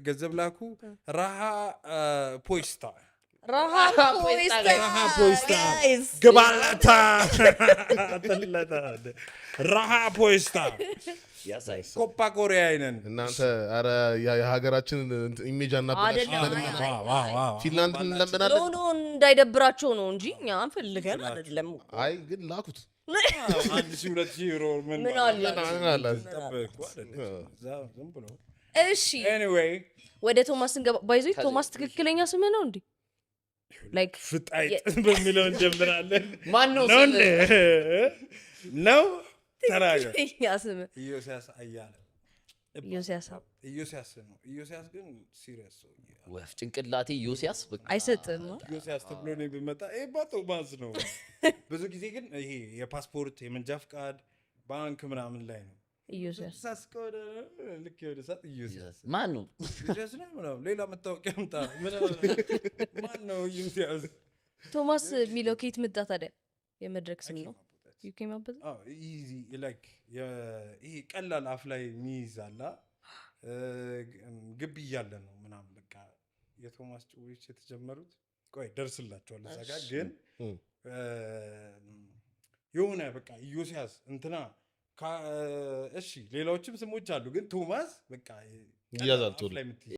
ገንዘብ ላኩ ራሃ ፖስታ ገባላታ ተለታ ራሃ ፖስታ ኮፓ ኮሪያ አይነን እናንተ አረ የሀገራችን ኢሜጅ አናበላሽ ፊንላንድ እንለምናለን ኖ እንዳይደብራቸው ነው እንጂ እኛ ፈልገን አይደለም አይ ግን ላኩት 1,200 ዩሮ ምን አለ እሺ anyway ወደ ቶማስ እንገባ ባይዞ ቶማስ ትክክለኛ ስም ነው እንዴ like ፍጣይጥ በሚለው እንጀምራለን ማን ነው ነው ተራገ ያስም ኢዮስያስ አያለ ኢዮስያስ ነው ኢዮስያስ ግን ሲሪየስ ነው ወፍ ጭንቅላቴ ኢዮስያስ አይሰጥም ኢዮስያስ ተብሎ ነው ቢመጣ ቶማስ ነው ብዙ ጊዜ ግን ይሄ የፓስፖርት የመንጃ ፍቃድ ባንክ ምናምን ላይ ነው ኢዮስያስ ሳስቆደ ልክ ይወደ ሰጥ ኢዮስያስ ማን ነው ኢዮስያስ ነው ሌላ መታወቂያ አምጣ ማን ነው ኢዮስያስ ቶማስ ሚለው ከየት መጣ ታዲያ የመድረክ ስም ነው you came up with oh easy like ይሄ ቀላል አፍ ላይ ሚይዛላ ግብ ይያለ ነው ምናምን በቃ የቶማስ ጭውዎች የተጀመሩት ቆይ ደርስላችኋል እዛ ጋር ግን የሆነ በቃ ኢዮስያስ እንትና እሺ ሌላዎችም ስሞች አሉ ግን ቶማስ በቃ ይያዛል